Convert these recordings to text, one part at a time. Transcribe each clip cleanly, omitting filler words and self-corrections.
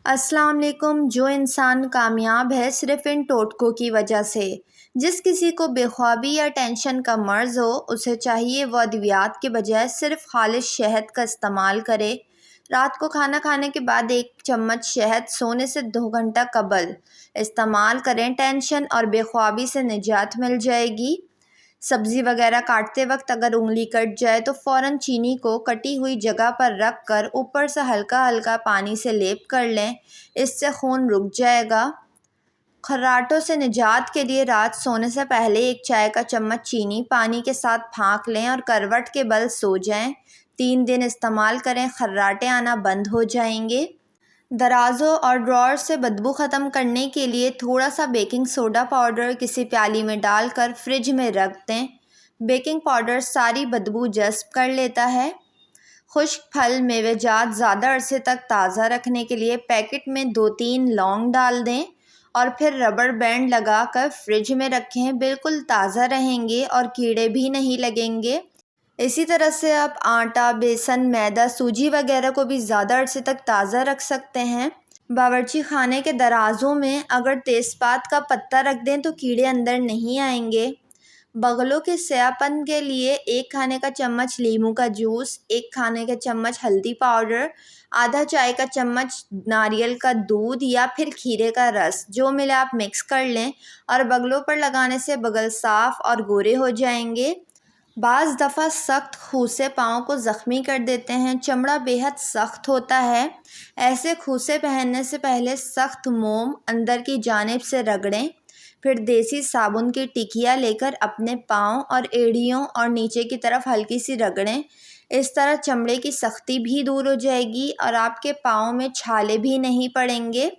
अस्सलाम वालेकुम। जो इंसान कामयाब है सिर्फ़ इन टोटकों की वजह से। जिस किसी को बेख्वाबी या टेंशन का मर्ज़ हो उसे चाहिए वो अद्वियात के बजाय सिर्फ़ खालिस शहद का इस्तेमाल करे। रात को खाना खाने के बाद 1 चम्मच शहद सोने से 2 घंटा कबल इस्तेमाल करें। टेंशन और बेख्वाबी से निजात मिल जाएगी। सब्ज़ी वगैरह काटते वक्त अगर उंगली कट जाए तो फ़ौरन चीनी को कटी हुई जगह पर रख कर ऊपर से हल्का हल्का पानी से लेप कर लें, इससे खून रुक जाएगा। खर्राटों से निजात के लिए रात सोने से पहले 1 चाय का चम्मच चीनी पानी के साथ फाँक लें और करवट के बल सो जाएं। 3 दिन इस्तेमाल करें, खर्राटे आना बंद हो जाएंगे। दराज़ों और ड्रॉअर से बदबू ख़त्म करने के लिए थोड़ा सा बेकिंग सोडा पाउडर किसी प्याली में डालकर फ्रिज में रख दें। बेकिंग पाउडर सारी बदबू जज़्ब कर लेता है। खुश्क फल मेवेजात ज़्यादा अरसे तक ताज़ा रखने के लिए पैकेट में 2-3 लौंग डाल दें और फिर रबर बैंड लगाकर फ्रिज में रखें। बिल्कुल ताज़ा रहेंगे और कीड़े भी नहीं लगेंगे। इसी तरह से आप आटा, बेसन, मैदा, सूजी वगैरह को भी ज़्यादा अरसे तक ताज़ा रख सकते हैं। बावर्ची खाने के दराज़ों में अगर तेज़पात का पत्ता रख दें तो कीड़े अंदर नहीं आएंगे। बगलों के स्यापन के लिए 1 खाने का चम्मच लीमू का जूस, 1 खाने का चम्मच हल्दी पाउडर, आधा चाय का चम्मच नारियल का दूध या फिर खीरे का रस जो मिले आप मिक्स कर लें और बगलों पर लगाने से बगल साफ़ और गोरे हो जाएंगे। बाज़ दफ़ा सख्त खूसे पाँव को ज़ख्मी कर देते हैं। चमड़ा बेहद सख्त होता है। ऐसे खूसे पहनने से पहले सख्त मोम अंदर की जानिब से रगड़ें, फिर देसी साबुन की टिकिया लेकर अपने पाँव और एड़ियों और नीचे की तरफ हल्की सी रगड़ें। इस तरह चमड़े की सख्ती भी दूर हो जाएगी और आपके पाँव में छाले भी नहीं पड़ेंगे।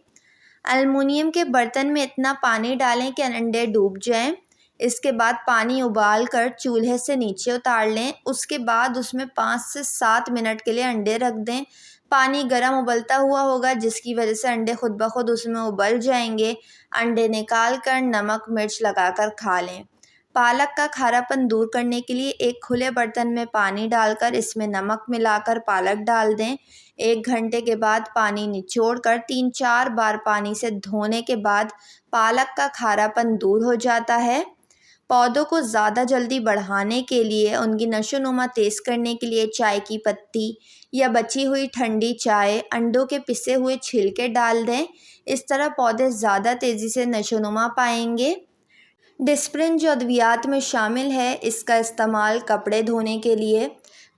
एल्युमिनियम के बर्तन में इतना पानी डालें कि अंडे डूब जाएं। इसके बाद पानी उबाल कर चूल्हे से नीचे उतार लें। उसके बाद उसमें 5 से 7 मिनट के लिए अंडे रख दें। पानी गर्म उबलता हुआ होगा जिसकी वजह से अंडे खुद ब खुद उसमें उबल जाएंगे। अंडे निकाल कर नमक मिर्च लगाकर खा लें। पालक का खारापन दूर करने के लिए एक खुले बर्तन में पानी डालकर इसमें नमक मिलाकर पालक डाल दें। 1 घंटे के बाद पानी निचोड़कर 3-4 बार पानी से धोने के बाद पालक का खारापन दूर हो जाता है। पौधों को ज़्यादा जल्दी बढ़ाने के लिए उनकी नशोनुमा तेज़ करने के लिए चाय की पत्ती या बची हुई ठंडी चाय, अंडों के पिसे हुए छिलके डाल दें। इस तरह पौधे ज़्यादा तेज़ी से नशोनुमा पाएंगे। डिस्प्रिन जो अद्वियात में शामिल है, इसका इस्तेमाल कपड़े धोने के लिए,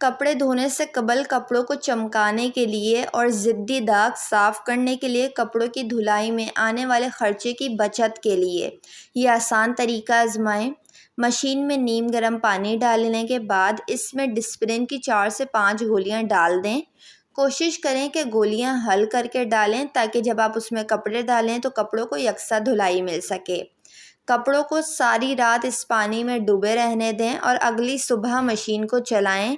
कपड़े धोने से कबल कपड़ों को चमकाने के लिए और ज़िद्दी दाग साफ़ करने के लिए, कपड़ों की धुलाई में आने वाले ख़र्चे की बचत के लिए ये आसान तरीका आजमाएं। मशीन में नीम गर्म पानी डालने के बाद इसमें डिस्प्रिन की 4 से 5 गोलियां डाल दें। कोशिश करें कि गोलियां हल करके डालें ताकि जब आप उसमें कपड़े डालें तो कपड़ों को यकसा धुलाई मिल सके। कपड़ों को सारी रात इस पानी में डूबे रहने दें और अगली सुबह मशीन को चलाएं।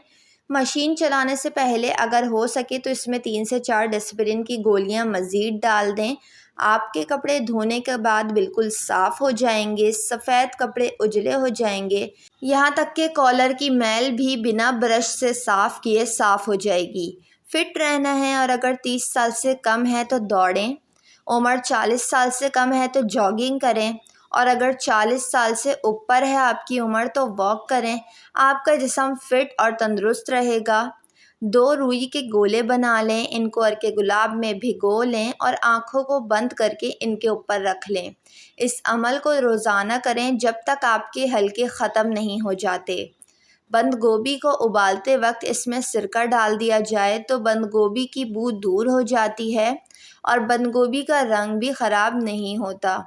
मशीन चलाने से पहले अगर हो सके तो इसमें 3 से 4 डिस्प्रिन की गोलियां मज़ीद डाल दें। आपके कपड़े धोने के बाद बिल्कुल साफ़ हो जाएंगे। सफ़ेद कपड़े उजले हो जाएंगे। यहाँ तक कि कॉलर की मैल भी बिना ब्रश से साफ़ किए साफ़ हो जाएगी। फिट रहना है और अगर 30 साल से कम है तो दौड़ें। उम्र 40 साल से कम है तो जॉगिंग करें और अगर 40 साल से ऊपर है आपकी उम्र तो वॉक करें। आपका जिस्म फिट और तंदुरुस्त रहेगा। 2 रुई के गोले बना लें, इनको अर्के गुलाब में भिगो लें और आँखों को बंद करके इनके ऊपर रख लें। इस अमल को रोज़ाना करें जब तक आपके हल्के ख़त्म नहीं हो जाते। बंद गोभी को उबालते वक्त इसमें सिरका डाल दिया जाए तो बंद गोभी की बू दूर हो जाती है और बंद गोभी का रंग भी ख़राब नहीं होता।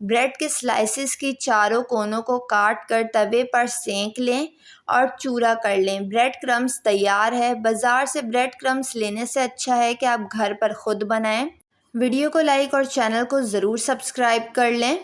ब्रेड के स्लाइसेस की चारों कोनों को काट कर तवे पर सेंक लें और चूरा कर लें। ब्रेड क्रम्स तैयार है। बाज़ार से ब्रेड क्रम्स लेने से अच्छा है कि आप घर पर ख़ुद बनाएं। वीडियो को लाइक और चैनल को ज़रूर सब्सक्राइब कर लें।